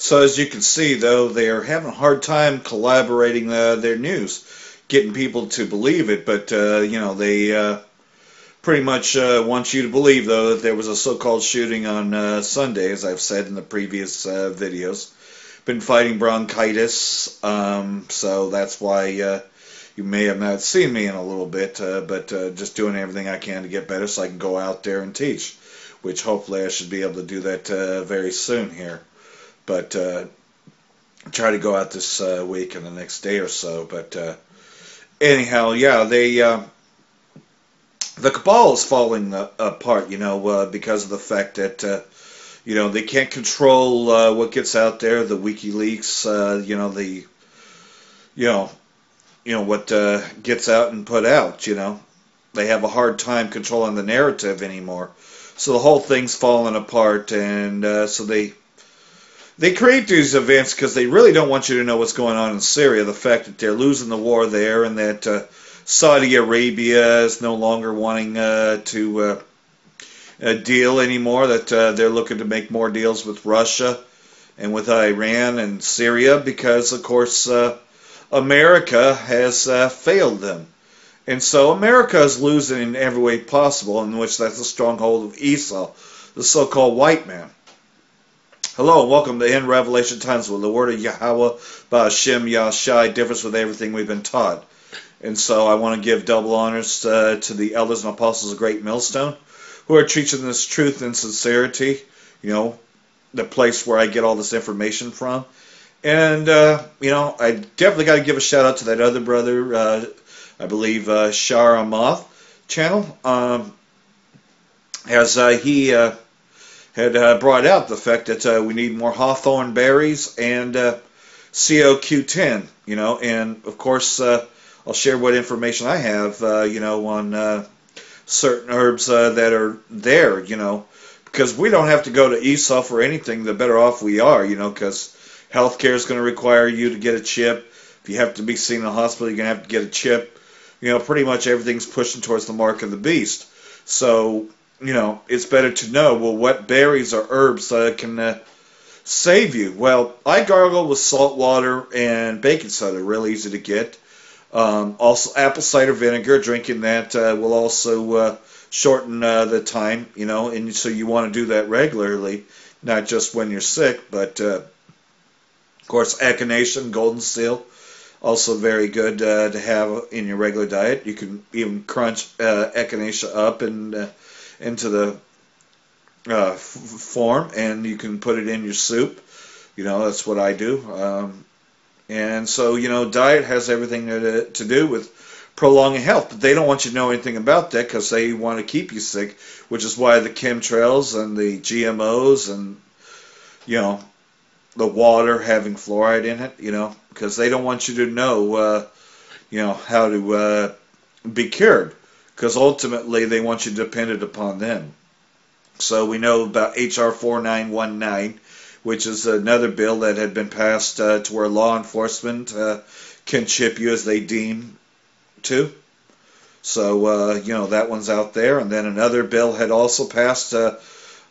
So as you can see, though, they are having a hard time collaborating their news, getting people to believe it. But they pretty much want you to believe, though, that there was a so-called shooting on Sunday, as I've said in the previous videos. Been fighting bronchitis, so that's why you may have not seen me in a little bit, but just doing everything I can to get better so I can go out there and teach, which hopefully I should be able to do that very soon here. But try to go out this week and the next day or so. But anyhow, yeah, the Cabal is falling apart, because of the fact that they can't control what gets out there. The WikiLeaks, what gets out and put out. They have a hard time controlling the narrative anymore. So the whole thing's falling apart, and so they create these events because they really don't want you to know what's going on in Syria. The fact that they're losing the war there, and that Saudi Arabia is no longer wanting to deal anymore, that they're looking to make more deals with Russia and with Iran and Syria because, of course, America has failed them. And so America is losing in every way possible, in which that's the stronghold of eSau, the so-called white man. Hello and welcome to In Revelation Times, where the word of Yahweh, Ba'Shem, Yahshai differs with everything we've been taught. And so I want to give double honors to the elders and apostles of Great Millstone, who are teaching this truth and sincerity, the place where I get all this information from. And, I definitely got to give a shout out to that other brother, I believe Shara Moth channel, as he had brought out the fact that we need more hawthorn berries and COQ10, and of course I'll share what information I have, on certain herbs that are there, because we don't have to go to eSau for anything. The better off we are, because healthcare is going to require you to get a chip. If you have to be seen in a hospital, you're going to have to get a chip. Pretty much everything's pushing towards the mark of the beast. So, it's better to know, well, what berries or herbs can save you. Well, I gargle with salt water and baking soda, real easy to get. Also, apple cider vinegar, drinking that will also shorten the time, and so you want to do that regularly, not just when you're sick, but, of course, echinacea, golden seal, also very good to have in your regular diet. You can even crunch echinacea up and into the form, and you can put it in your soup. That's what I do. And so, diet has everything to do with prolonging health, but they don't want you to know anything about that because they want to keep you sick, which is why the chemtrails and the GMOs and, the water having fluoride in it, because they don't want you to know, how to be cured, because ultimately they want you dependent upon them. So we know about H.R. 4919, which is another bill that had been passed to where law enforcement can chip you as they deem to. So, that one's out there. And then another bill had also passed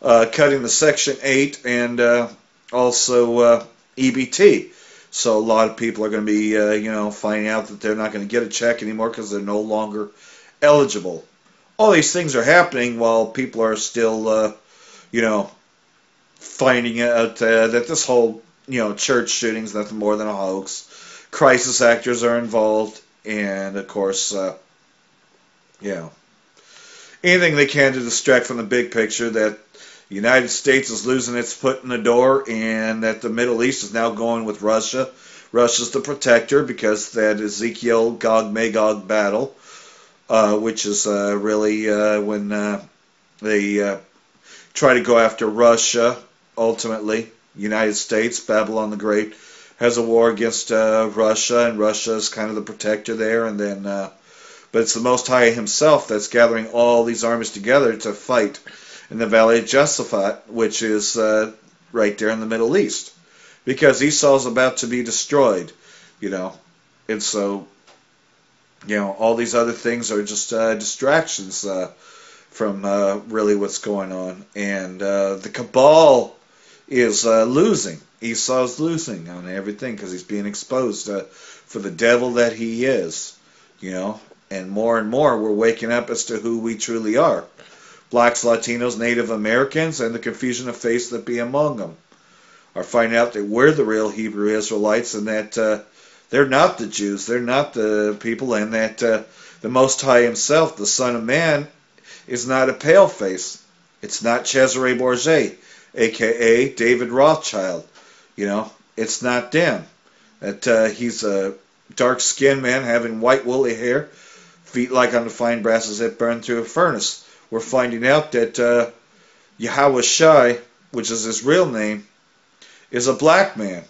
cutting the Section 8 and also EBT. So a lot of people are going to be, finding out that they're not going to get a check anymore because they're no longer eligible. All these things are happening while people are still, finding out that this whole, church shooting is nothing more than a hoax. Crisis actors are involved, and of course, anything they can to distract from the big picture that the United States is losing its foot in the door, and that the Middle East is now going with Russia. Russia's the protector because that Ezekiel Gog-Magog battle, which is really when they try to go after Russia. Ultimately, United States, Babylon the Great, has a war against Russia, and Russia is kind of the protector there. And then, but it's the Most High Himself that's gathering all these armies together to fight in the Valley of Josaphat, which is right there in the Middle East, because Esau is about to be destroyed, and so, all these other things are just distractions from really what's going on. And the Cabal is losing. Esau's losing on everything because he's being exposed for the devil that he is, you know. And more we're waking up as to who we truly are. Blacks, Latinos, Native Americans, and the confusion of faith that be among them are finding out that we're the real Hebrew Israelites and that they're not the Jews, they're not the people, and that the Most High himself, the Son of Man, is not a paleface. It's not Cesare Borgia, a.k.a. David Rothschild. You know, it's not them. That he's a dark-skinned man having white woolly hair, feet like undefined brasses that burn through a furnace. We're finding out that Yahweh Shai, which is his real name, is a black man.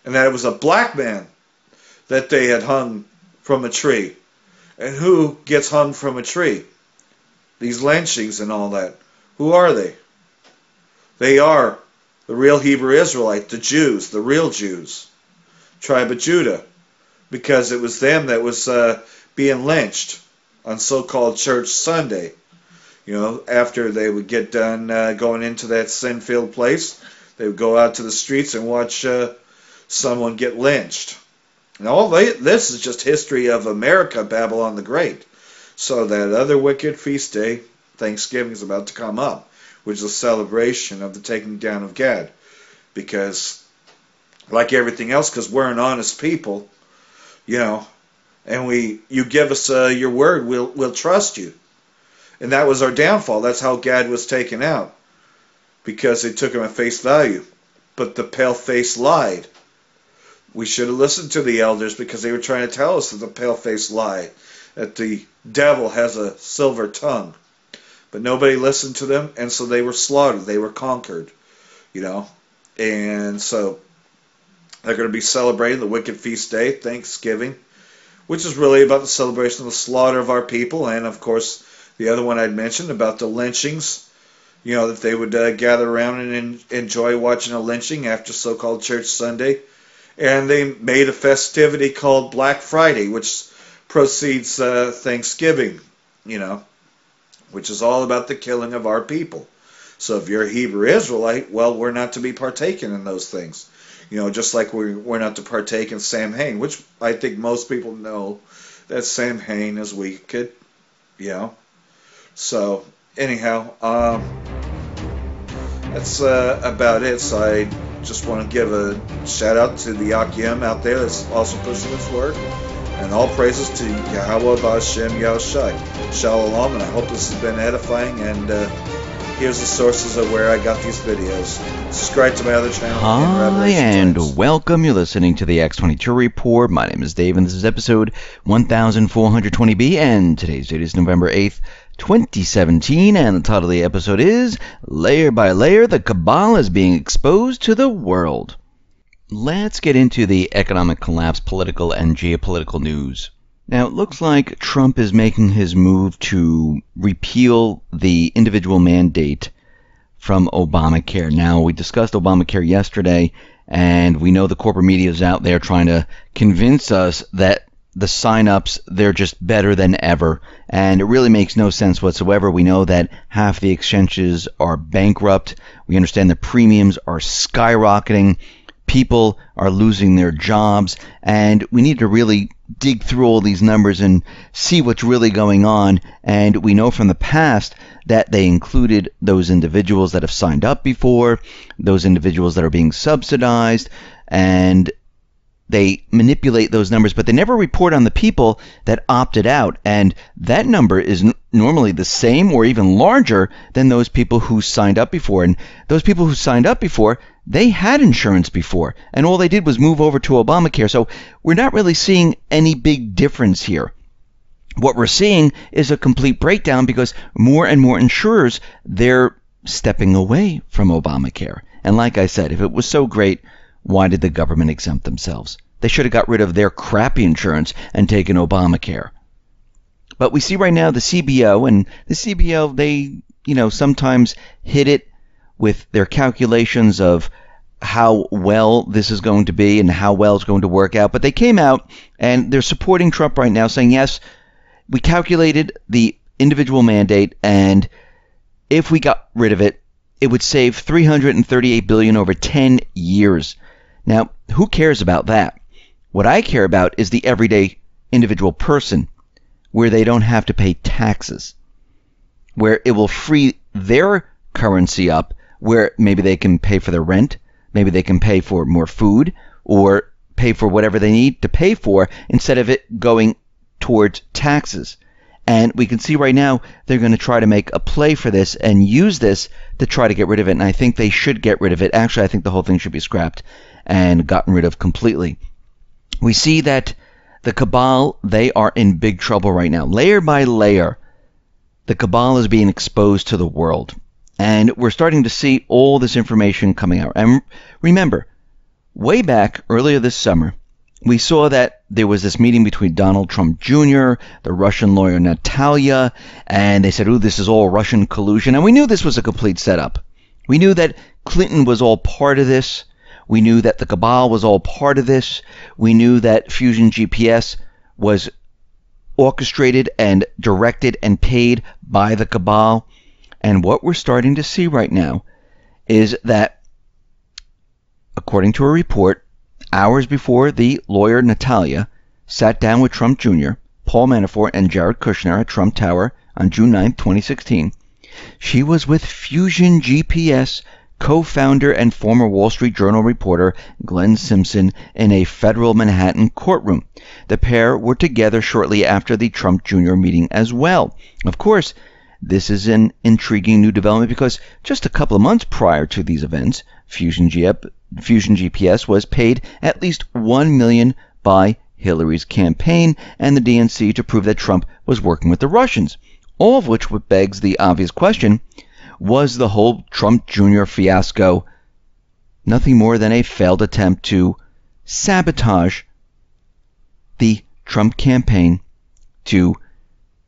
And that it was a black man that they had hung from a tree. And who gets hung from a tree? These lynchings and all that. Who are they? They are the real Hebrew Israelite, the Jews, the real Jews, tribe of Judah, because it was them that was being lynched on so-called Church Sunday. You know, after they would get done going into that sin-filled place, they would go out to the streets and watch someone get lynched. And all this is just history of America, Babylon the Great. So that other wicked feast day, Thanksgiving, is about to come up, which is a celebration of the taking down of Gad. Because, like everything else, because we're an honest people, you know, and you give us your word, we'll trust you. And that was our downfall. That's how Gad was taken out, because they took him at face value. But the pale-face lied. We should have listened to the elders, because they were trying to tell us that the pale-face lied, that the devil has a silver tongue. But nobody listened to them, and so they were slaughtered. They were conquered, you know. And so they're going to be celebrating the wicked feast day, Thanksgiving, which is really about the celebration of the slaughter of our people, and, of course, the other one I'd mentioned about the lynchings, you know, that they would gather around and enjoy watching a lynching after so-called Church Sunday. And they made a festivity called Black Friday, which precedes Thanksgiving, you know, which is all about the killing of our people. So if you're a Hebrew Israelite, well, we're not to be partaking in those things. You know, just like we're not to partake in Samhain, which I think most people know that Samhain is wicked, you know. So, anyhow, that's about it. So I just want to give a shout out to the Akim out there that's also pushing this work. And all praises to Yahweh B'Hashem Yahushai. Shalom, and I hope this has been edifying. And here's the sources of where I got these videos. Subscribe to my other channel. Hi, and welcome. You're listening to the X22 Report. My name is Dave, and this is episode 1420B, and today's date is November 8th, 2017, and the title of the episode is Layer by Layer, the Cabal is being exposed to the world. Let's get into the economic collapse, political and geopolitical news. Now, it looks like Trump is making his move to repeal the individual mandate from Obamacare. Now, we discussed Obamacare yesterday, and we know the corporate media is out there trying to convince us that the sign-ups, they're just better than ever, and it really makes no sense whatsoever. We know that half the exchanges are bankrupt. We understand the premiums are skyrocketing. People are losing their jobs, and we need to really dig through all these numbers and see what's really going on. And we know from the past that they included those individuals that have signed up before, those individuals that are being subsidized, and they manipulate those numbers, but they never report on the people that opted out. And that number is normally the same or even larger than those people who signed up before. And those people who signed up before, they had insurance before, and all they did was move over to Obamacare. So we're not really seeing any big difference here. What we're seeing is a complete breakdown because more and more insurers, they're stepping away from Obamacare. And like I said, if it was so great, why did the government exempt themselves? They should have got rid of their crappy insurance and taken Obamacare. But we see right now the CBO, and the CBO, they, sometimes hit it with their calculations of how well this is going to be and how well it's going to work out. But they came out and they're supporting Trump right now, saying, yes, we calculated the individual mandate, and if we got rid of it, it would save $338 billion over 10 years. Now, who cares about that? What I care about is the everyday individual person, where they don't have to pay taxes, where it will free their currency up, where maybe they can pay for their rent, maybe they can pay for more food, or pay for whatever they need to pay for, instead of it going towards taxes. And we can see right now they're going to try to make a play for this and use this to try to get rid of it. And I think they should get rid of it. Actually, I think the whole thing should be scrapped and gotten rid of completely. We see that the Cabal, they are in big trouble right now. Layer by layer, the Cabal is being exposed to the world. And we're starting to see all this information coming out. And remember, way back earlier this summer, we saw that there was this meeting between Donald Trump Jr., the Russian lawyer Natalia, and they said, "Ooh, this is all Russian collusion." And we knew this was a complete setup. We knew that Clinton was all part of this. We knew that the Cabal was all part of this. We knew that Fusion GPS was orchestrated and directed and paid by the Cabal. And what we're starting to see right now is that, according to a report, hours before the lawyer Natalia sat down with Trump Jr., Paul Manafort, and Jared Kushner at Trump Tower on June 9, 2016, she was with Fusion GPS co-founder and former Wall Street Journal reporter Glenn Simpson in a federal Manhattan courtroom. The pair were together shortly after the Trump Jr. meeting as well. Of course, this is an intriguing new development because just a couple of months prior to these events, Fusion GPS was paid at least $1 million by Hillary's campaign and the DNC to prove that Trump was working with the Russians. All of which begs the obvious question, was the whole Trump Jr. fiasco nothing more than a failed attempt to sabotage the Trump campaign, to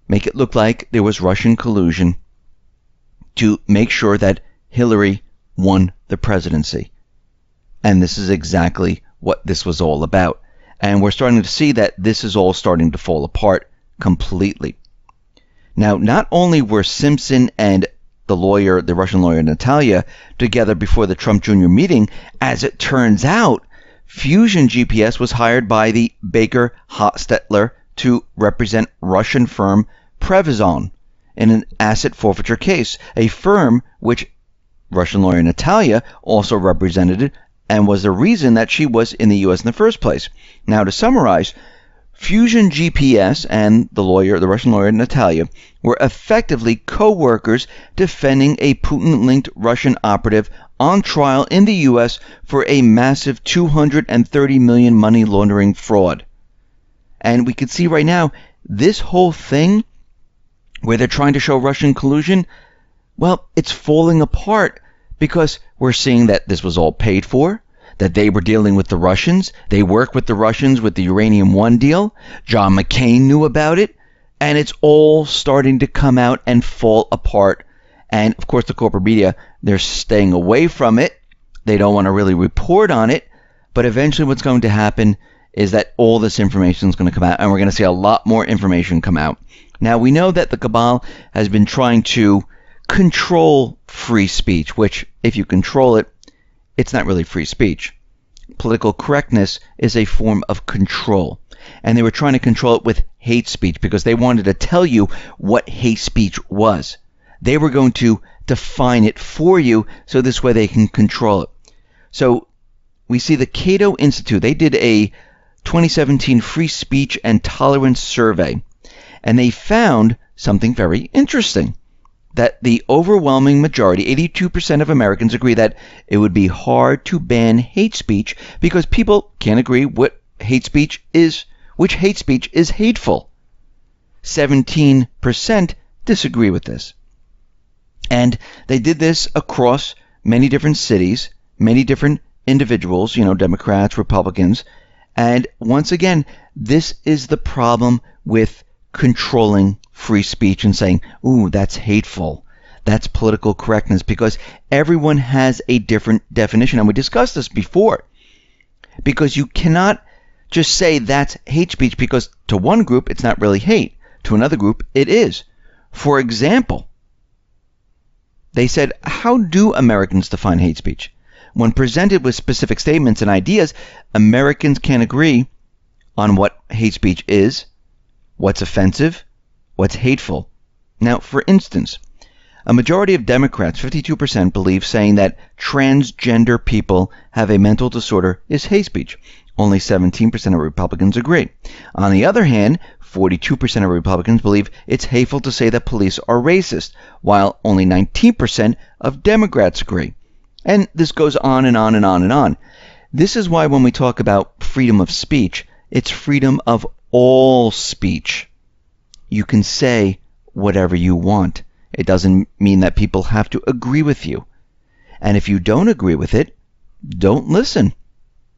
make it look like there was Russian collusion, to make sure that Hillary won the presidency? And this is exactly what this was all about. And we're starting to see that this is all starting to fall apart completely. Now, not only were Simpson and the Russian lawyer Natalia, together before the Trump Jr. meeting, as it turns out, Fusion GPS was hired by the Baker Hostetler to represent Russian firm Prevezon in an asset forfeiture case, a firm which Russian lawyer Natalia also represented and was the reason that she was in the U.S. in the first place. Now, to summarize, Fusion GPS and the Russian lawyer Natalia, were effectively co-workers defending a Putin-linked Russian operative on trial in the U.S. for a massive $230 million money laundering fraud. And we can see right now, this whole thing, where they're trying to show Russian collusion, well, it's falling apart because we're seeing that this was all paid for, that they were dealing with the Russians. They work with the Russians with the Uranium One deal. John McCain knew about it. And it's all starting to come out and fall apart. And, of course, the corporate media, they're staying away from it. They don't want to really report on it. But eventually what's going to happen is that all this information is going to come out. And we're going to see a lot more information come out. Now, we know that the Cabal has been trying to control free speech, which, if you control it, it's not really free speech. Political correctness is a form of control. And they were trying to control it with hate speech because they wanted to tell you what hate speech was. They were going to define it for you so this way they can control it. So we see the Cato Institute. They did a 2017 free speech and tolerance survey. And they found something very interesting. That the overwhelming majority, 82% of Americans, agree that it would be hard to ban hate speech because people can't agree which hate speech is hateful. 17% disagree with this. And they did this across many different cities, many different individuals, Democrats, Republicans. And once again, this is the problem with controlling free speech and saying, ooh, that's hateful. That's political correctness, because everyone has a different definition. And we discussed this before. Because you cannot just say that's hate speech because to one group it's not really hate. To another group it is. For example, They said, how do Americans define hate speech? When presented with specific statements and ideas, Americans can agree on what hate speech is, what's offensive, what's hateful. Now, for instance, a majority of Democrats, 52%, believe saying that transgender people have a mental disorder is hate speech. Only 17% of Republicans agree. On the other hand, 42% of Republicans believe it's hateful to say that police are racist, while only 19% of Democrats agree. And this goes on and on and on and on. This is why when we talk about freedom of speech, it's freedom of all speech. You can say whatever you want. It doesn't mean that people have to agree with you. And if you don't agree with it, don't listen.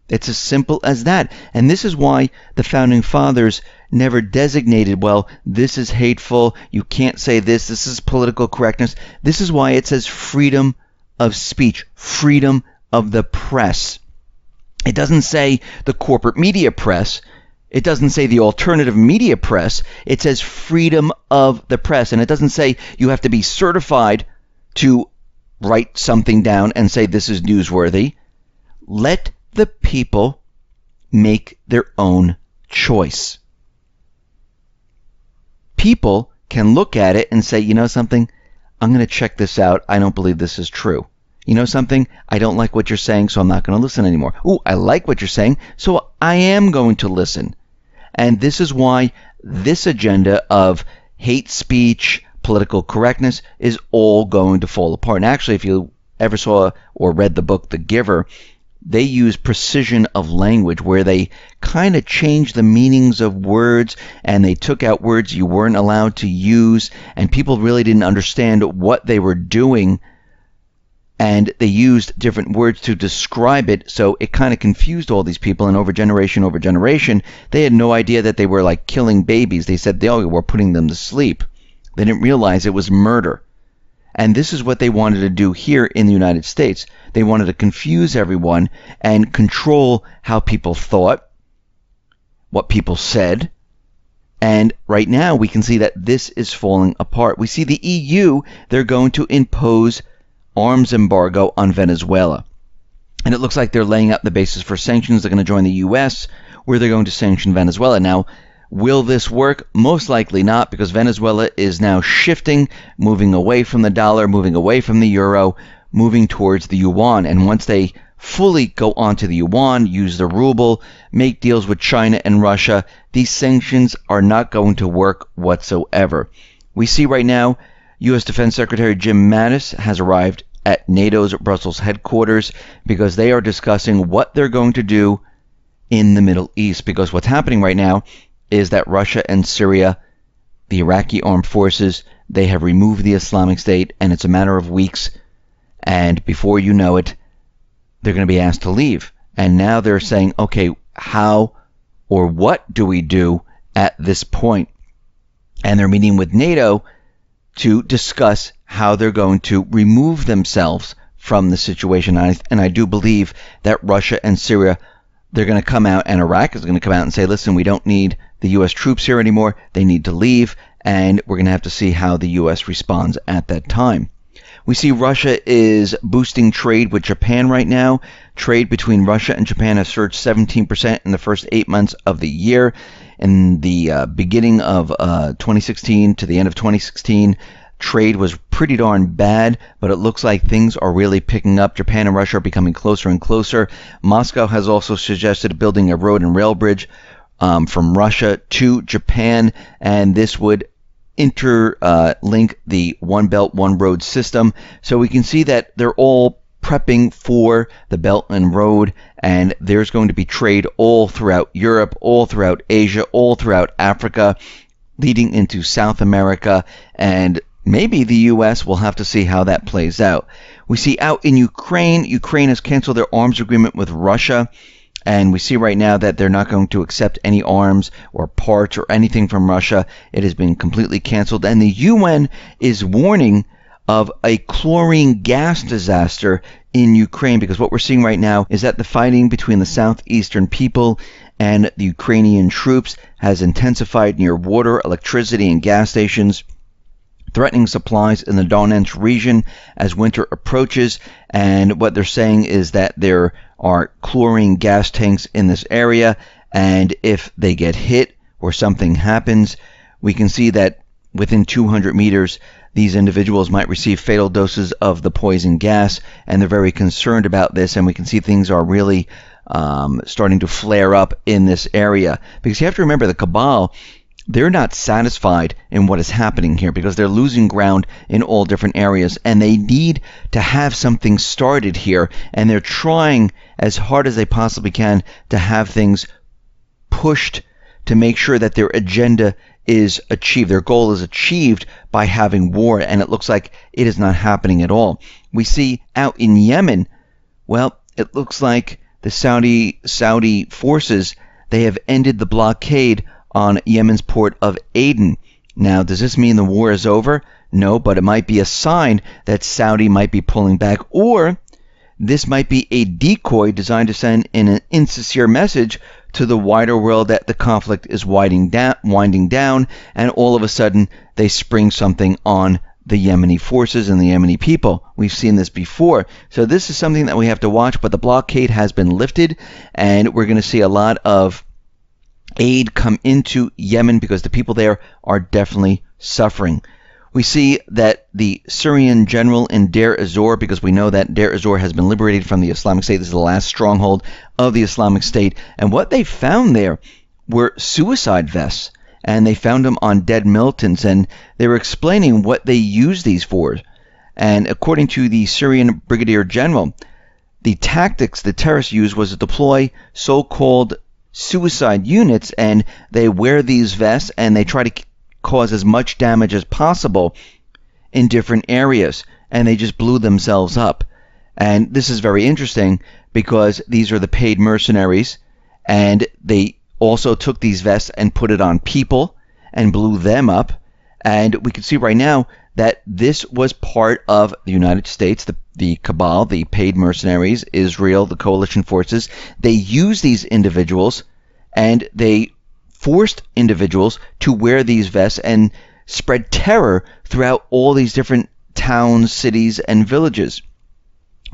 It's as simple as that. And this is why the Founding Fathers never designated, well, this is hateful, you can't say this is political correctness. This is why it says freedom of speech, freedom of the press. It doesn't say the corporate media press. It doesn't say the alternative media press. It says freedom of the press. And it doesn't say you have to be certified to write something down and say this is newsworthy. Let the people make their own choice. People can look at it and say, you know something? I'm going to check this out. I don't believe this is true. You know something? I don't like what you're saying, so I'm not going to listen anymore. Ooh, I like what you're saying, so I am going to listen. And this is why this agenda of hate speech, political correctness is all going to fall apart. And actually, if you ever saw or read the book The Giver, they use precision of language where they kind of changed the meanings of words and they took out words you weren't allowed to use, and people really didn't understand what they were doing, and they used different words to describe it, so it kind of confused all these people, and over generation, they had no idea that they were like killing babies. They said they were putting them to sleep. They didn't realize it was murder. And this is what they wanted to do here in the United States. They wanted to confuse everyone and control how people thought, what people said. And right now we can see that this is falling apart. We see the EU, they're going to impose arms embargo on Venezuela. And it looks like they're laying out the basis for sanctions. They're going to join the US, where they're going to sanction Venezuela. Now, will this work? Most likely not, because Venezuela is now shifting, moving away from the dollar, moving away from the euro, moving towards the yuan. And once they fully go onto the yuan, use the ruble, make deals with China and Russia, these sanctions are not going to work whatsoever. We see right now, U.S. Defense Secretary Jim Mattis has arrived at NATO's Brussels headquarters because they are discussing what they're going to do in the Middle East. Because what's happening right now is that Russia and Syria, the Iraqi armed forces, they have removed the Islamic State, and it's a matter of weeks, and before you know it, they're going to be asked to leave. And now they're saying, okay, how or what do we do at this point? And they're meeting with NATO to discuss how they're going to remove themselves from the situation. And I do believe that Russia and Syria, they're going to come out, and Iraq is going to come out and say, listen, we don't need the U.S. troops here anymore. They need to leave, and we're going to have to see how the U.S. responds at that time. We see Russia is boosting trade with Japan right now. Trade between Russia and Japan has surged 17% in the first 8 months of the year. In the beginning of 2016 to the end of 2016, trade was pretty darn bad, but it looks like things are really picking up. Japan and Russia are becoming closer and closer. Moscow has also suggested building a road and rail bridge from Russia to Japan, and this would interlink the One Belt, One Road system. So we can see that they're all prepping for the Belt and Road, and there's going to be trade all throughout Europe, all throughout Asia, all throughout Africa, leading into South America, and maybe the U.S. will have to see how that plays out. We see out in Ukraine, Ukraine has canceled their arms agreement with Russia, and we see right now that they're not going to accept any arms or parts or anything from Russia. It has been completely canceled, and the UN is warning of a chlorine gas disaster in Ukraine, because what we're seeing right now is that the fighting between the southeastern people and the Ukrainian troops has intensified near water, electricity, and gas stations. threatening supplies in the Donetsk region as winter approaches. And what they're saying is that there are chlorine gas tanks in this area, and if they get hit or something happens, we can see that within 200 meters, these individuals might receive fatal doses of the poison gas, and they're very concerned about this, and we can see things are really starting to flare up in this area. Because you have to remember, the Cabal, they're not satisfied in what is happening here because they're losing ground in all different areas, and they need to have something started here, and they're trying as hard as they possibly can to have things pushed to make sure that their agenda is achieved. Their goal is achieved by having war, and it looks like it is not happening at all. We see out in Yemen, well, it looks like the Saudi forces, they have ended the blockade on Yemen's port of Aden. Now, does this mean the war is over? No, but it might be a sign that Saudi might be pulling back, or this might be a decoy designed to send in an insincere message to the wider world that the conflict is winding down, and all of a sudden they spring something on the Yemeni forces and the Yemeni people. We've seen this before. So this is something that we have to watch, but the blockade has been lifted, and we're going to see a lot of aid come into Yemen because the people there are definitely suffering. We see that the Syrian general in Deir ez-Zor, because we know that Deir ez-Zor has been liberated from the Islamic State. This is the last stronghold of the Islamic State. And what they found there were suicide vests. And they found them on dead militants. And they were explaining what they used these for. And according to the Syrian brigadier general, the tactics the terrorists used was to deploy so-called suicide units. And they wear these vests and they try to cause as much damage as possible in different areas, and they just blew themselves up. And this is very interesting because these are the paid mercenaries, and they also took these vests and put it on people and blew them up. And we can see right now that this was part of the United States, the Cabal, the paid mercenaries, Israel, the coalition forces. They use these individuals, and they forced individuals to wear these vests and spread terror throughout all these different towns, cities, and villages.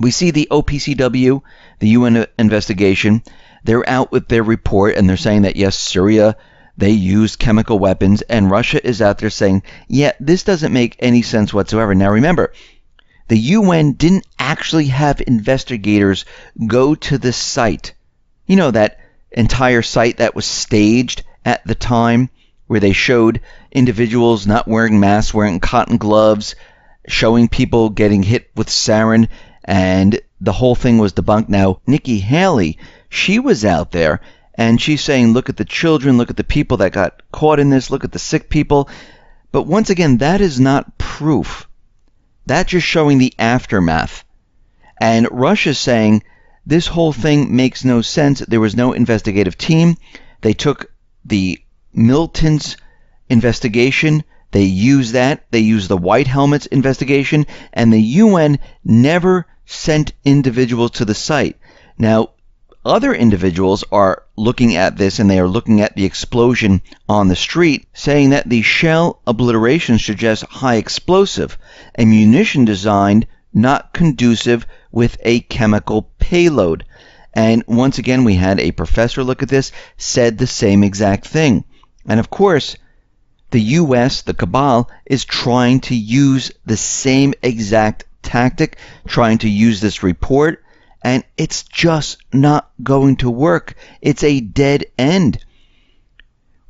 We see the OPCW, the UN investigation. They're out with their report, and they're saying that, yes, Syria, they used chemical weapons, and Russia is out there saying, yeah, this doesn't make any sense whatsoever. Now, remember, the UN didn't actually have investigators go to the site. You know, that entire site that was staged at the time, where they showed individuals not wearing masks, wearing cotton gloves, showing people getting hit with sarin, and the whole thing was debunked. Now, Nikki Haley, she was out there, and she's saying, look at the children, look at the people that got caught in this, look at the sick people. But once again, that is not proof. That's just showing the aftermath. And Russia's saying, this whole thing makes no sense. There was no investigative team. They took the militants investigation, they used that, they used the White Helmets investigation, and the UN never sent individuals to the site. Now, other individuals are looking at this, and they are looking at the explosion on the street, saying that the shell obliteration suggests high explosive, a munition designed not conducive with a chemical payload. And once again, we had a professor look at this, said the same exact thing. And of course, the US, the Cabal, is trying to use the same exact tactic, trying to use this report, and it's just not going to work. It's a dead end.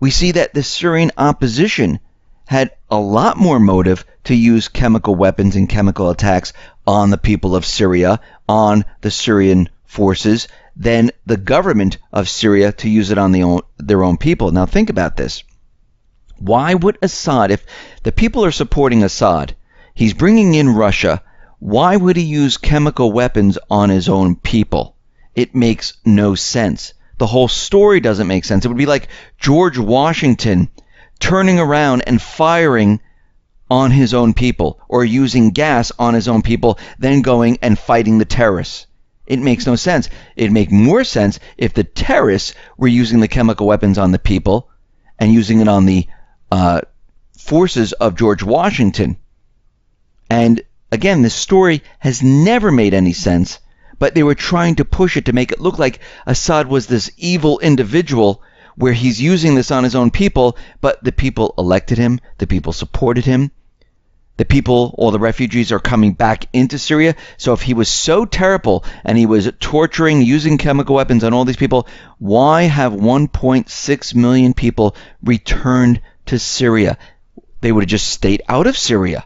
We see that the Syrian opposition had a lot more motive to use chemical weapons and chemical attacks on the people of Syria, on the Syrian forces, than the government of Syria to use it on their own people. Now think about this. Why would Assad, if the people are supporting Assad, he's bringing in Russia, why would he use chemical weapons on his own people? It makes no sense. The whole story doesn't make sense. It would be like George Washington turning around and firing on his own people, or using gas on his own people, then going and fighting the terrorists. It makes no sense. It'd make more sense if the terrorists were using the chemical weapons on the people and using it on the forces of George Washington. And again, this story has never made any sense, but they were trying to push it to make it look like Assad was this evil individual where he's using this on his own people, but the people elected him, the people supported him, the people, all the refugees are coming back into Syria. So if he was so terrible and he was torturing, using chemical weapons on all these people, why have 1.6 million people returned to Syria? They would have just stayed out of Syria.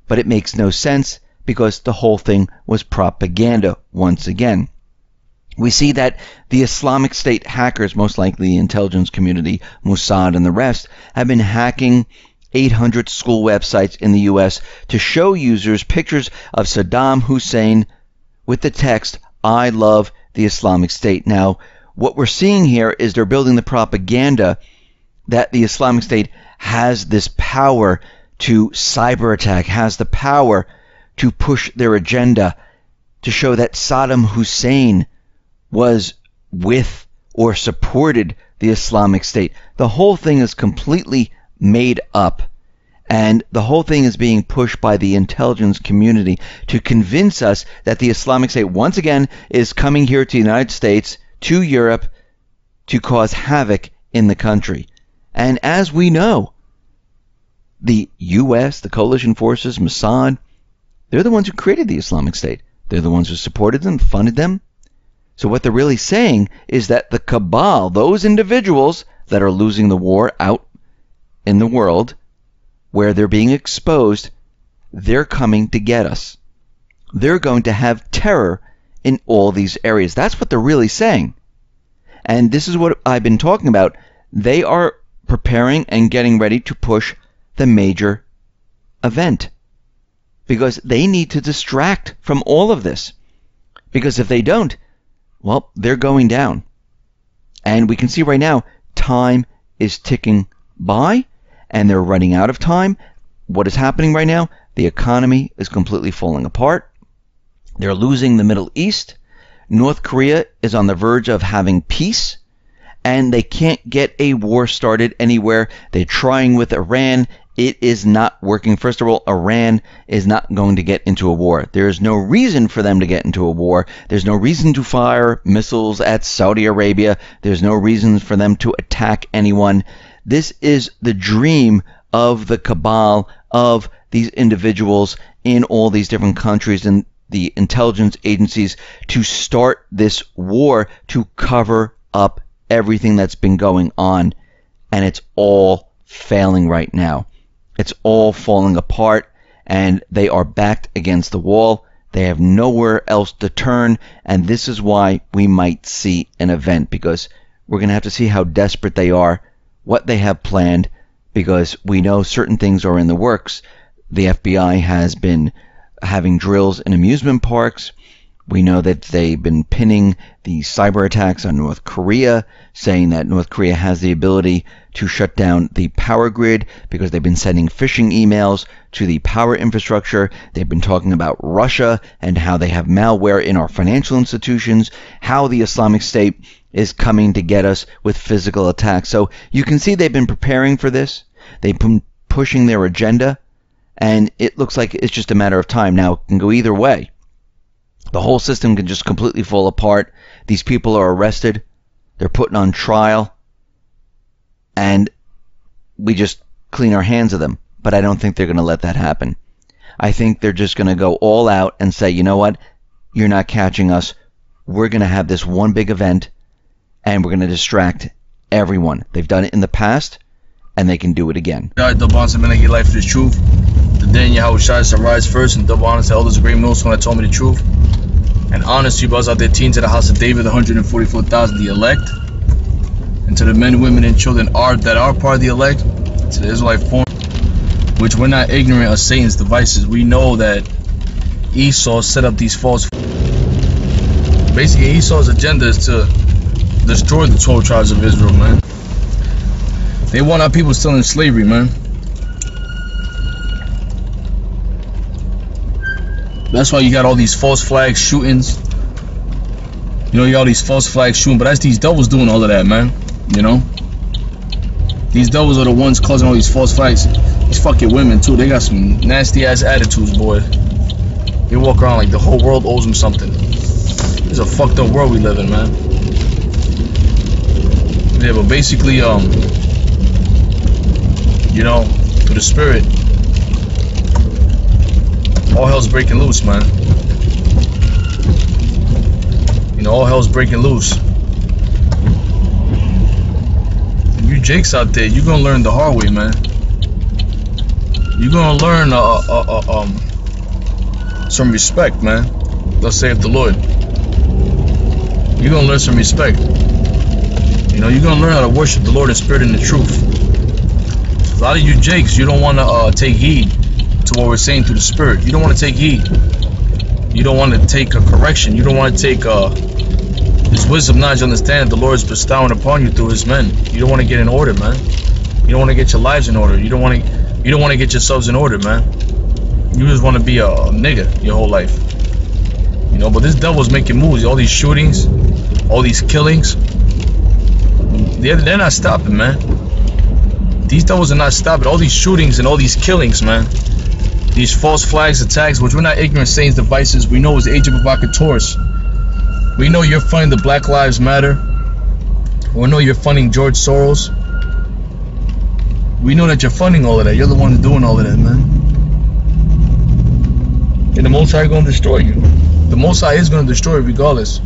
But it makes no sense because the whole thing was propaganda once again. We see that the Islamic State hackers, most likely the intelligence community, Mossad and the rest, have been hacking 800 school websites in the U.S. to show users pictures of Saddam Hussein with the text, "I love the Islamic State." Now, what we're seeing here is they're building the propaganda that the Islamic State has this power to cyber attack, has the power to push their agenda, to show that Saddam Hussein was with or supported the Islamic State. The whole thing is completely made up, and the whole thing is being pushed by the intelligence community to convince us that the Islamic State once again is coming here to the United States, to Europe, to cause havoc in the country. And as we know, the U.S., the coalition forces, Mossad, they're the ones who created the Islamic State. They're the ones who supported them, funded them. So what they're really saying is that the Cabal, those individuals that are losing the war out in the world, where they're being exposed, they're coming to get us. They're going to have terror in all these areas. That's what they're really saying. And this is what I've been talking about. They are preparing and getting ready to push the major event because they need to distract from all of this. Because if they don't, well, they're going down. And we can see right now, time is ticking by, and they're running out of time. What is happening right now? The economy is completely falling apart. They're losing the Middle East. North Korea is on the verge of having peace, and they can't get a war started anywhere. They're trying with Iran. It is not working. First of all, Iran is not going to get into a war. There is no reason for them to get into a war. There's no reason to fire missiles at Saudi Arabia. There's no reason for them to attack anyone. This is the dream of the Cabal, of these individuals in all these different countries and the intelligence agencies to start this war to cover up everything that's been going on. And it's all failing right now. It's all falling apart, and they are backed against the wall. They have nowhere else to turn, and this is why we might see an event, because we're going to have to see how desperate they are, what they have planned, because we know certain things are in the works. The FBI has been having drills in amusement parks. We know that they've been pinning the cyber attacks on North Korea, saying that North Korea has the ability to shut down the power grid because they've been sending phishing emails to the power infrastructure. They've been talking about Russia and how they have malware in our financial institutions, how the Islamic State is coming to get us with physical attacks. So you can see they've been preparing for this. They've been pushing their agenda, and it looks like it's just a matter of time. Now, it can go either way. The whole system can just completely fall apart. These people are arrested. They're put on trial. And we just clean our hands of them. But I don't think they're going to let that happen. I think they're just going to go all out and say, you know what? You're not catching us. We're going to have this one big event, and we're going to distract everyone. They've done it in the past, and they can do it again. Double honest, man, I get life for this truth. The day in Yahweh Shai to rise first, and double honest, the elders of great notes when I told me the truth. And honest, you brothers out there, teens of the house of David, the 144,000, the elect. And to the men, women, and children that are part of the elect, to the Israelite form, which we're not ignorant of Satan's devices. We know that eSau set up these false. Basically, Esau's agenda is to destroy the 12 tribes of Israel, man. They want our people still in slavery, man. That's why you got all these false flag shootings. You know, you got all these false flag shooting, but that's these devils doing all of that, man. You know? These devils are the ones causing all these false flags. These fucking women too, they got some nasty ass attitudes, boy. They walk around like the whole world owes them something. It's a fucked up world we live in, man. Yeah, but basically, you know, through the spirit, all hell's breaking loose, man. You know, all hell's breaking loose. You Jakes out there, you're gonna learn the hard way, man. You're gonna learn some respect, man. Thus saith the Lord. You're gonna learn some respect. You know, you're gonna learn how to worship the Lord in spirit and the truth. A lot of you Jakes, you don't want to take heed to what we're saying through the spirit. You don't want to take heed. You don't want to take a correction. You don't want to take this wisdom, knowledge, understanding the Lord is bestowing upon you through His men. You don't want to get in order, man. You don't want to get your lives in order. You don't want to get yourselves in order, man. You just want to be a nigga your whole life. You know, but this devil's making moves. All these shootings, all these killings. They're not stopping, man. These devils are not stopping. All these shootings and all these killings, man. These false flags, attacks, which we're not ignorant Satan's devices. We know it's the age of provocateurs. We know you're funding the Black Lives Matter. We know you're funding George Soros. We know that you're funding all of that. You're the one doing all of that, man. And the Most High is going to destroy you. The Most High is going to destroy you regardless.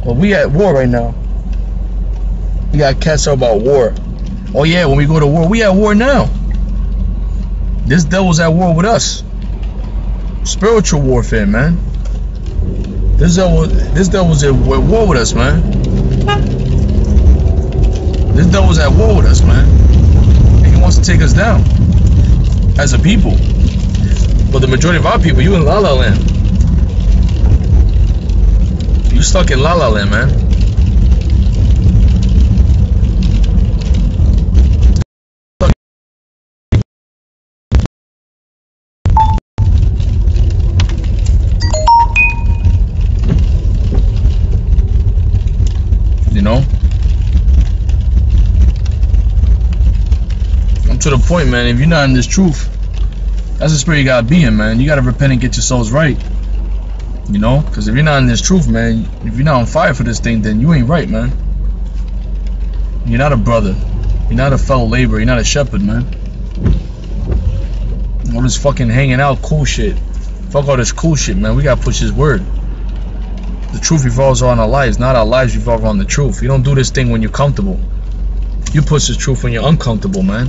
Well, we at war right now. We got cats about war. Oh yeah, when we go to war, we at war now. This devil's at war with us. Spiritual warfare, man. This devil's at war with us, man. This devil's at war with us, man. And he wants to take us down as a people. But the majority of our people, you in La La Land. You stuck in La La Land, man. You know? I'm to the point, man. If you're not in this truth, that's the spirit you gotta be in, man. You gotta repent and get your souls right. You know? Because if you're not in this truth, man, if you're not on fire for this thing, then you ain't right, man. You're not a brother. You're not a fellow laborer. You're not a shepherd, man. All this fucking hanging out cool shit. Fuck all this cool shit, man. We gotta push His word. The truth revolves around our lives, not our lives revolve around the truth. You don't do this thing when you're comfortable. You push the truth when you're uncomfortable, man.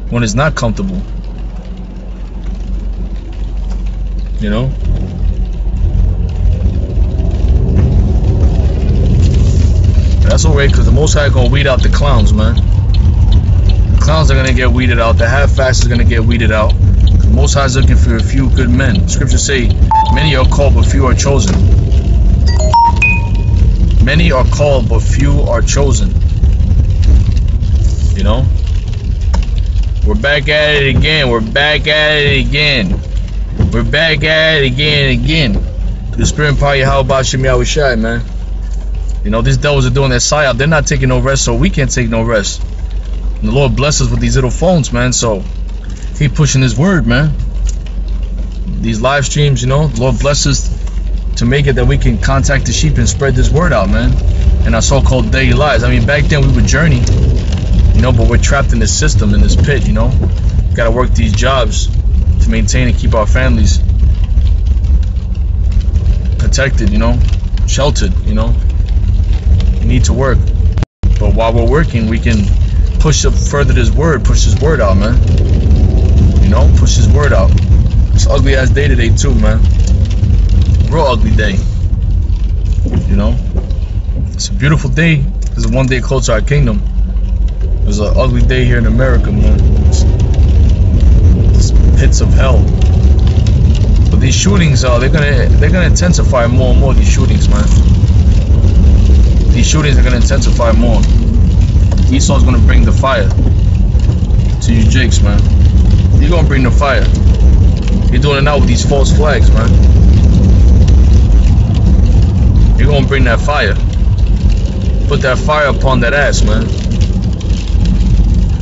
When it's not comfortable. You know? That's alright, because the Most High gonna weed out the clowns, man. The clowns are gonna get weeded out. The half-fast is gonna get weeded out. The Most High is looking for a few good men. Scriptures say, many are called, but few are chosen. Many are called, but few are chosen. You know? We're back at it again. We're back at it again. We're back at it again and again. Through the spirit and power, how about Shemi Awishai, man? You know, these devils are doing their psyop. They're not taking no rest, so we can't take no rest. And the Lord bless us with these little phones, man, so keep pushing His word, man. These live streams, you know, the Lord bless us to make it that we can contact the sheep and spread this word out, man. In our so-called daily lives. I mean, back then we would journey, you know, but we're trapped in this system, in this pit, you know. We gotta work these jobs to maintain and keep our families protected, you know, sheltered, you know. We need to work, but while we're working, we can push up further this word, push His word out, man. You know, push His word out. It's an ugly ass day today too, man. Real ugly day. You know, it's a beautiful day. It's one day closer to our kingdom. It was an ugly day here in America, man. It's pits of hell. But these shootings, they're gonna intensify more and more. These shootings, man. These shootings are gonna intensify more. eSau's gonna bring the fire to you Jakes, man. You're gonna bring the fire. You're doing it now with these false flags, man. You're gonna bring that fire. Put that fire upon that ass, man.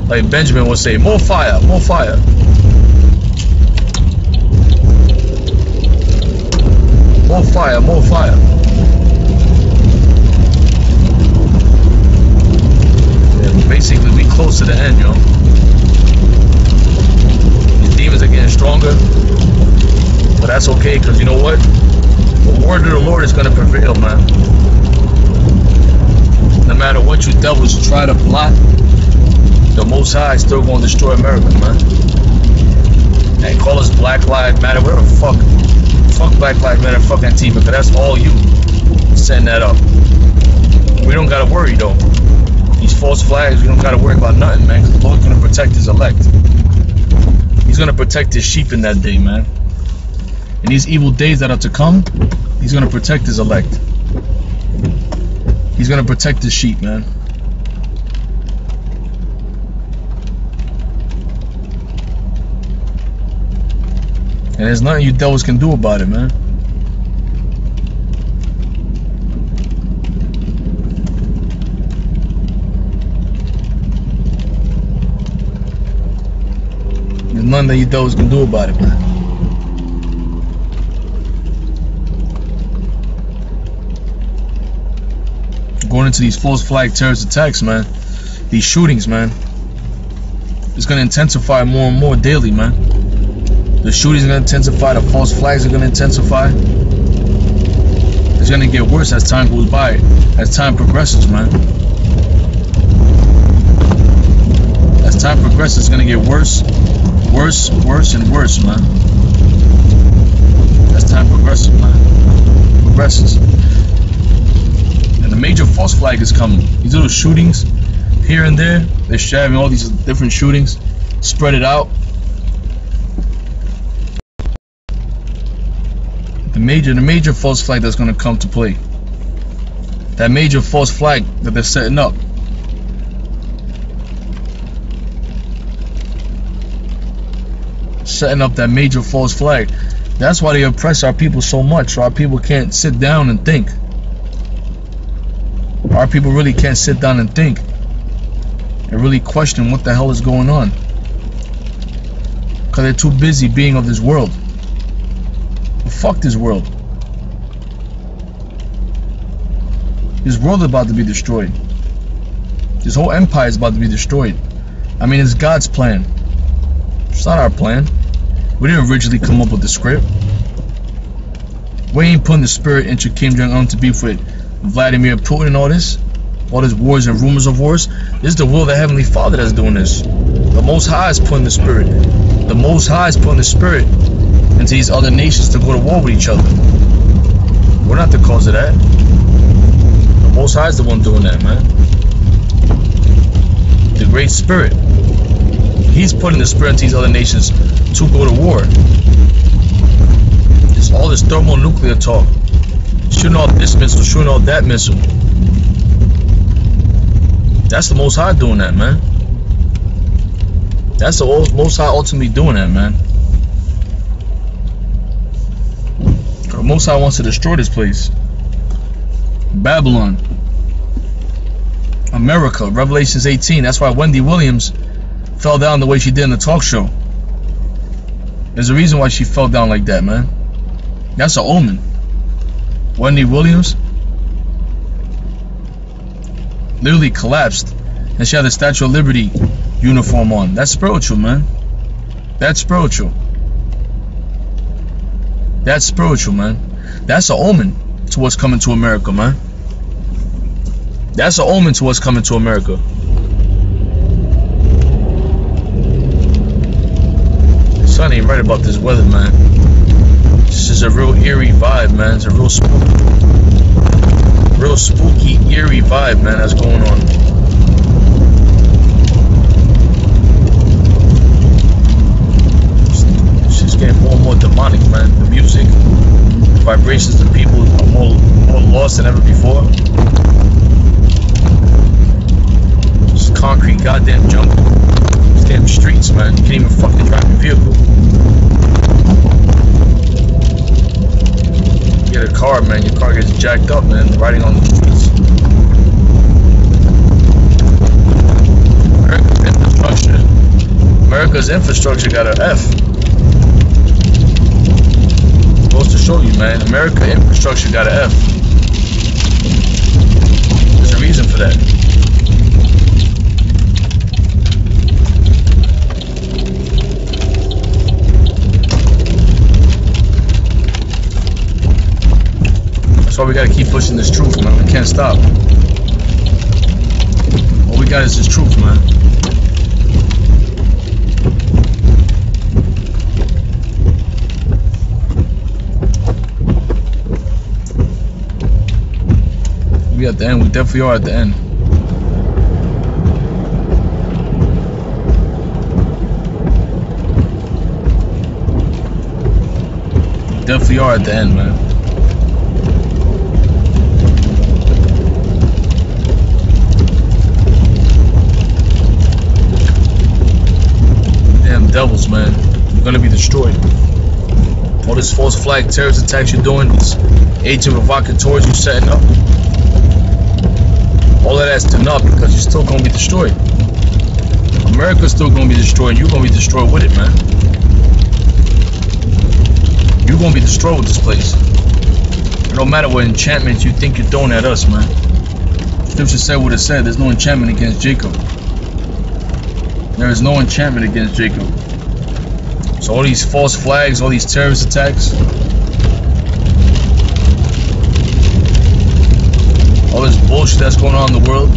Like Benjamin would say, more fire, more fire. More fire, more fire. Yeah, basically, we close to the end, yo. These demons are getting stronger. But that's okay, because you know what? The word of the Lord is going to prevail, man. No matter what you devils try to plot, the Most High is still going to destroy America, man. And call us Black Lives Matter, whatever the fuck. Fuck Black Lives Matter, fuck Antifa, because that's all you setting that up. We don't got to worry, though. These false flags, we don't got to worry about nothing, man, because the Lord's going to protect his elect. He's going to protect his sheep in that day, man. In these evil days that are to come, he's going to protect his elect. He's going to protect his sheep, man. And there's nothing you devils can do about it, man. There's nothing that you devils can do about it, man. Going into these false flag terrorist attacks, man, these shootings, man, it's going to intensify more and more daily, man. The shootings are going to intensify, the false flags are going to intensify. It's going to get worse as time goes by, as time progresses, man. As time progresses, it's going to get worse, and worse, man. As time progresses, man. Progresses. And the major false flag is coming. These little shootings here and there, they're having all these different shootings, spread it out. The major false flag that's going to come to play. That major false flag that they're setting up. Setting up that major false flag. That's why they oppress our people so much. So our people can't sit down and think. Our people really can't sit down and think and really question what the hell is going on, because they're too busy being of this world. Well, fuck this world. This world is about to be destroyed. This whole empire is about to be destroyed. I mean, it's God's plan. It's not our plan. We didn't originally come up with the script. We ain't putting the spirit into Kim Jong-un to beef with Vladimir Putin and all this wars and rumors of wars. This is the will of the Heavenly Father that's doing this. The Most High is putting the spirit. The Most High is putting the spirit into these other nations to go to war with each other. We're not the cause of that. The Most High is the one doing that, man. The Great Spirit. He's putting the spirit into these other nations to go to war. It's all this thermonuclear talk. Shooting all this missile, shooting all that missile. That's the Most High doing that, man. That's the Most High ultimately doing that, man. The Most High wants to destroy this place. Babylon. America. Revelations 18. That's why Wendy Williams fell down the way she did in the talk show. There's a reason why she fell down like that, man. That's an omen. Wendy Williams literally collapsed, and she had the Statue of Liberty uniform on. That's spiritual, man. That's spiritual. That's spiritual, man. That's an omen to what's coming to America, man. That's an omen to what's coming to America. The sun ain't right about this weather, man. This is a real eerie vibe, man. It's a real spooky, eerie vibe, man, that's going on. It's just getting more and more demonic, man. The music, the vibrations, the people are more lost than ever before. Just concrete, goddamn jungle. These damn streets, man. You can't even fucking drive a vehicle. Get a car, man, your car gets jacked up, man, riding on the streets. America's in destruction. America's infrastructure got an F. Goes to show you, man. America infrastructure got an F. There's a reason for that. That's why we gotta keep pushing this truth, man. We can't stop. All we got is this truth, man. We at the end. We definitely are at the end. We definitely are at the end, man. Damn devils, man. You're gonna be destroyed. All this false flag terrorist attacks you're doing, this agent provocateurs you're setting up. All of that's to naught because you're still gonna be destroyed. America's still gonna be destroyed, and you're gonna be destroyed with it, man. You're gonna be destroyed with this place. It don't matter what enchantment you think you're throwing at us, man. Scripture said what it said. There's no enchantment against Jacob. There is no enchantment against Jacob. So all these false flags, all these terrorist attacks, all this bullshit that's going on in the world,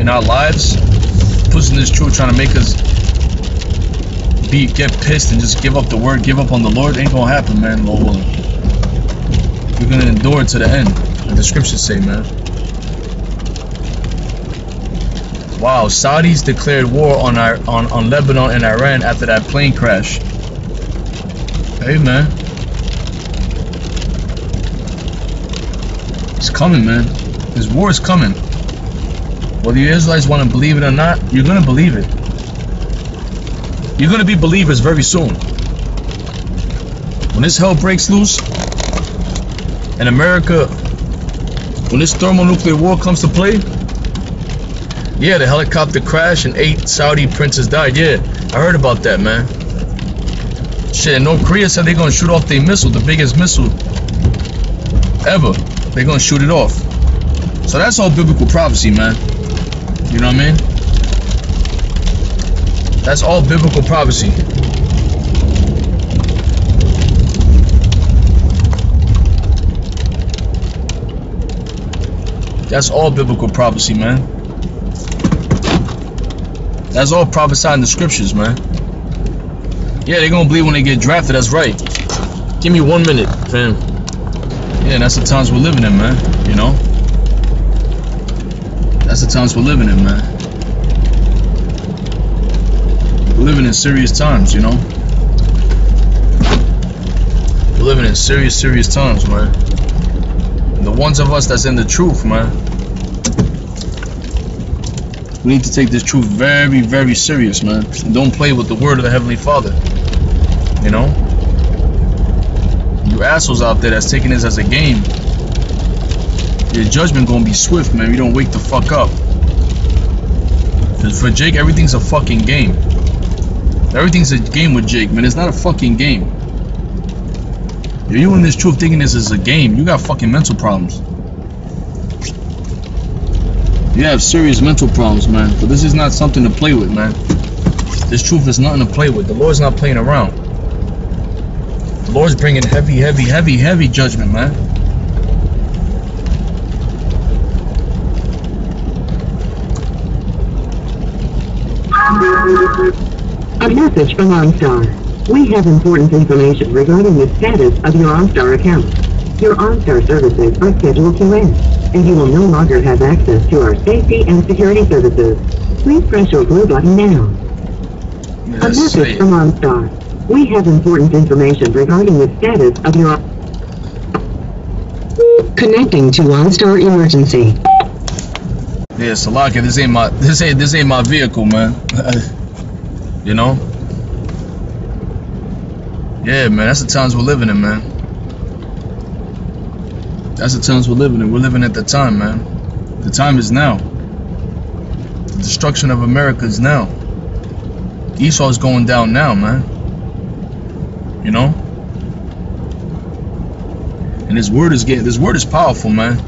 in our lives, pushing this truth, trying to make us get pissed and just give up the word, give up on the Lord, ain't gonna happen, man. Lord willing, we're gonna endure it to the end, like the scriptures say, man. Wow, Saudis declared war on Lebanon and Iran after that plane crash. Hey, man. It's coming, man. This war is coming. Whether you Israelites want to believe it or not, you're going to believe it. You're going to be believers very soon. When this hell breaks loose, and America, when this thermonuclear war comes to play, yeah, the helicopter crashed and 8 Saudi princes died. Yeah, I heard about that, man. Shit, North Korea said they're gonna shoot off their missile, the biggest missile ever. They're gonna shoot it off. So that's all biblical prophecy, man. You know what I mean? That's all biblical prophecy. That's all biblical prophecy, man. That's all prophesied in the scriptures, man. Yeah, they're gonna believe when they get drafted, that's right. Give me 1 minute, fam. Yeah, that's the times we're living in, man. You know? That's the times we're living in, man. We're living in serious times, you know? We're living in serious times, man. And the ones of us that's in the truth, man, we need to take this truth very serious, man. And don't play with the word of the Heavenly Father. You know? You assholes out there that's taking this as a game, your judgment gonna be swift, man. You don't wake the fuck up. Cause for Jake, everything's a fucking game. Everything's a game with Jake, man. It's not a fucking game. If you in this truth thinking this is a game, you got fucking mental problems. You have serious mental problems, man. But this is not something to play with, man. This truth is nothing to play with. The Lord's not playing around. The Lord's bringing heavy judgment, man. A message from OnStar. We have important information regarding the status of your OnStar account. Your OnStar services are scheduled to end, and you will no longer have access to our safety and security services. Please press your blue button now. A message from OnStar. We have important information regarding the status of your... Connecting to OnStar emergency. Yeah, Salaka, this ain't my vehicle, man. You know? Yeah, man, that's the times we're living in, man. That's the times we're living in. We're living at the time, man. The time is now. destruction of America is now. eSau is going down now, man. You know? And this word is powerful, man.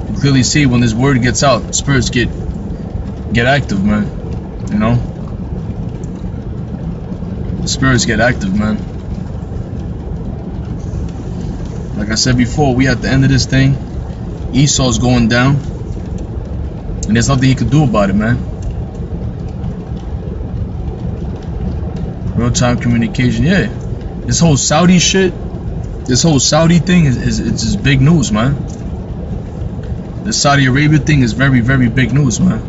You clearly see when this word gets out, spirits get active, man. You know? The spirits get active, man. Like I said before, we at the end of this thing. eSau's going down. And there's nothing he could do about it, man. Real-time communication, yeah. This whole Saudi shit, this whole Saudi thing is big news, man. The Saudi Arabia thing is very, very big news, man.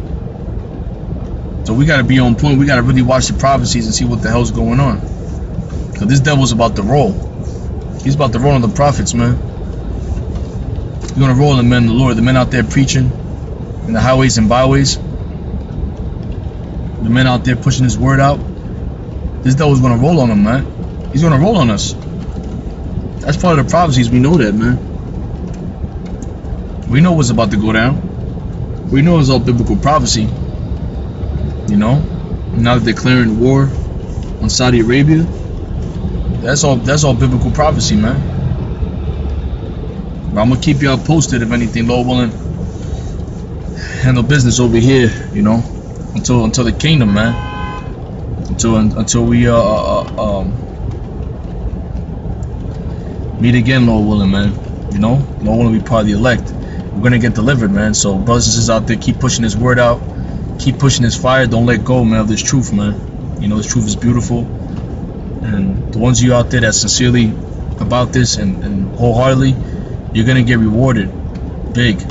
So we gotta be on point. We gotta really watch the prophecies and see what the hell's going on. Cause this devil's about to roll. He's about to roll on the prophets, man. He's gonna roll on the men of the Lord, the men out there preaching in the highways and byways, the men out there pushing his word out. This devil's gonna roll on them, man. He's gonna roll on us. That's part of the prophecies. We know that, man. We know what's about to go down. We know it's all biblical prophecy. You know, now that they're declaring war on Saudi Arabia, that's all biblical prophecy, man. But I'm gonna keep y'all posted if anything, Lord willing. Handle business over here, you know, until the kingdom, man. Until we meet again, Lord willing, man. You know, Lord willing, be part of the elect. We're gonna get delivered, man. So brothers and sisters out there, keep pushing this word out, keep pushing this fire. Don't let go, man, of this truth, man. You know, this truth is beautiful, and the ones of you out there that sincerely about this and wholeheartedly, you're gonna get rewarded big.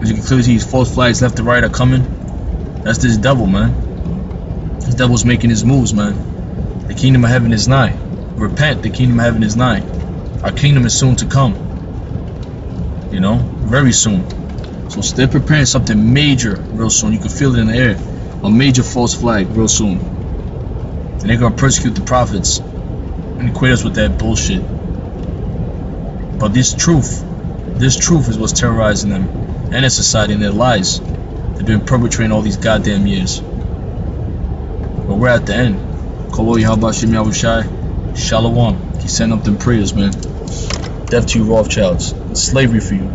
As you can clearly see, these false flags left and right are coming. That's this devil, man. This devil's making his moves, man. The kingdom of heaven is nigh. Repent, the kingdom of heaven is nigh. Our kingdom is soon to come. You know, very soon. So stay preparing something major real soon. You can feel it in the air. A major false flag real soon. And they're gonna persecute the prophets and equate us with that bullshit. But this truth is what's terrorizing them and their society and their lies. They've been perpetrating all these goddamn years. But we're at the end. Kolo Yahabashim Yahushai. Shalom. Keep sending up them prayers, man. Death to you, Rothschilds. It's slavery for you.